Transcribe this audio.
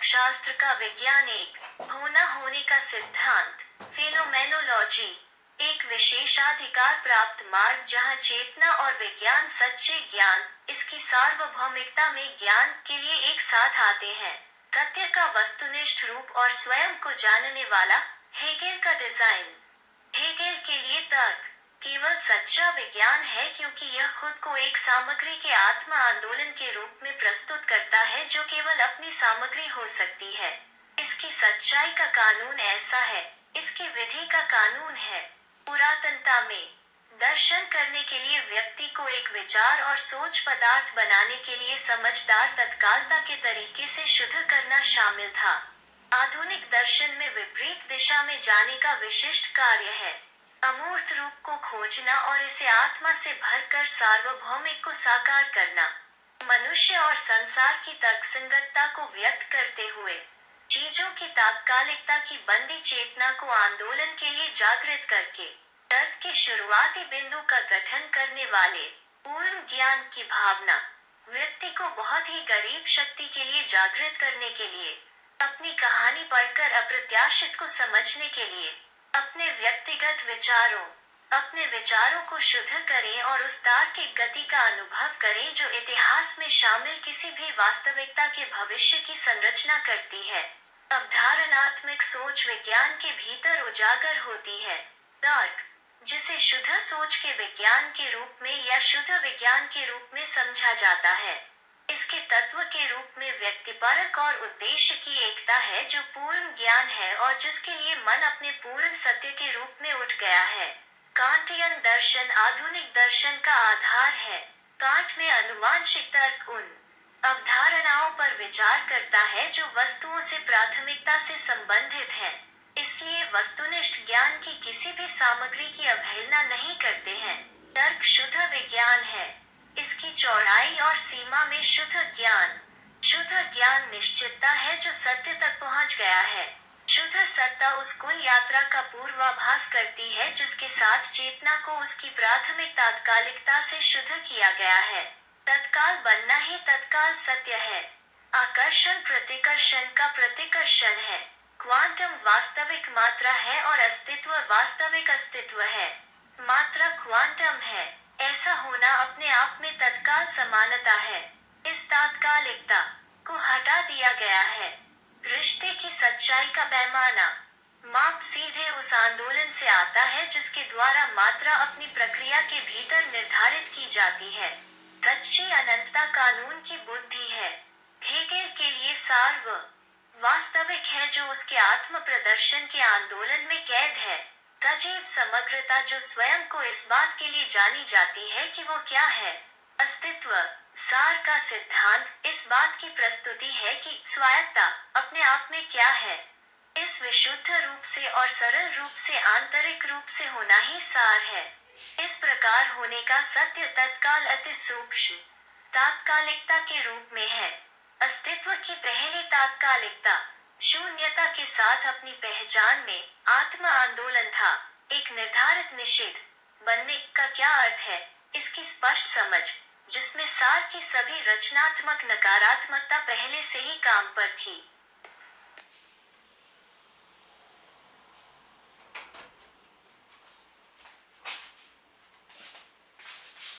तर्कशास्त्र का वैज्ञानिक होना होने का सिद्धांत फेनोमेनोलॉजी एक विशेषाधिकार प्राप्त मार्ग जहां चेतना और विज्ञान सच्चे ज्ञान इसकी सार्वभौमिकता में ज्ञान के लिए एक साथ आते हैं। सत्य का वस्तुनिष्ठ रूप और स्वयं को जानने वाला हेगेल का डिजाइन। हेगेल के लिए तर्क केवल सच्चा विज्ञान है क्योंकि यह खुद को एक सामग्री के आत्म आंदोलन के रूप में प्रस्तुत करता है जो केवल अपनी सामग्री हो सकती है। इसकी सच्चाई का कानून ऐसा है, इसकी विधि का कानून है। पुरातनता में दर्शन करने के लिए व्यक्ति को एक विचार और सोच पदार्थ बनाने के लिए समझदार तत्कालता के तरीके से शुद्ध करना शामिल था। आधुनिक दर्शन में विपरीत दिशा में जाने का विशिष्ट कार्य है, अमूर्त रूप को खोजना और इसे आत्मा से भरकर सार्वभौमिक को साकार करना। मनुष्य और संसार की तर्कसंगतता को व्यक्त करते हुए चीजों की तात्कालिकता की बंदी चेतना को आंदोलन के लिए जागृत करके तर्क के शुरुआती बिंदु का गठन करने वाले पूर्ण ज्ञान की भावना व्यक्ति को बहुत ही गरीब शक्ति के लिए जागृत करने के लिए, अपनी कहानी पढ़कर अप्रत्याशित को समझने के लिए, अपने विचारों को शुद्ध करें और उस तार्किक गति का अनुभव करें जो इतिहास में शामिल किसी भी वास्तविकता के भविष्य की संरचना करती है। अवधारणात्मक सोच विज्ञान के भीतर उजागर होती है। तर्क जिसे शुद्ध सोच के विज्ञान के रूप में या शुद्ध विज्ञान के रूप में समझा जाता है, इसके तत्व के रूप में व्यक्तिपरक और उद्देश्य की एकता है जो पूर्ण ज्ञान है और जिसके लिए मन अपने पूर्ण सत्य के रूप में उठ गया है। कांटियन दर्शन आधुनिक दर्शन का आधार है। कांट में अनुवांशिक तर्क उन अवधारणाओं पर विचार करता है जो वस्तुओं से प्राथमिकता से संबंधित हैं। इसलिए वस्तुनिष्ठ ज्ञान की किसी भी सामग्री की अवहेलना नहीं करते हैं। तर्क शुद्ध विज्ञान है, इसकी चौड़ाई और सीमा में शुद्ध ज्ञान निश्चितता है जो सत्य तक पहुंच गया है। शुद्ध सत्ता उस कुल यात्रा का पूर्वाभास करती है जिसके साथ चेतना को उसकी प्राथमिक तात्कालिकता से शुद्ध किया गया है। तत्काल बनना ही तत्काल सत्य है। आकर्षण प्रतिकर्षण का प्रतिकर्षण है। क्वांटम वास्तविक मात्रा है और अस्तित्व वास्तविक अस्तित्व है। मात्रा क्वांटम है, ऐसा होना अपने आप में तत्काल समानता है। इस तात्कालिकता को हटा दिया गया है। रिश्ते की सच्चाई का पैमाना माप सीधे उस आंदोलन से आता है जिसके द्वारा मात्रा अपनी प्रक्रिया के भीतर निर्धारित की जाती है। सच्ची अनंतता कानून की बुद्धि है। हेगेल के लिए वास्तविक है जो उसके आत्म प्रदर्शन के आंदोलन में कैद है। सजीव समग्रता जो स्वयं को इस बात के लिए जानी जाती है कि वो क्या है। अस्तित्व सार का सिद्धांत इस बात की प्रस्तुति है कि स्वायत्ता अपने आप में क्या है। इस विशुद्ध रूप से और सरल रूप से आंतरिक रूप से होना ही सार है। इस प्रकार होने का सत्य तत्काल अति सूक्ष्म तात्कालिकता के रूप में है। अस्तित्व की पहली तात्कालिकता शून्यता के साथ अपनी पहचान में आत्म आंदोलन था। एक निर्धारित निषेध बनने का क्या अर्थ है, इसकी स्पष्ट समझ जिसमें सार की सभी रचनात्मक नकारात्मकता पहले से ही काम पर थी।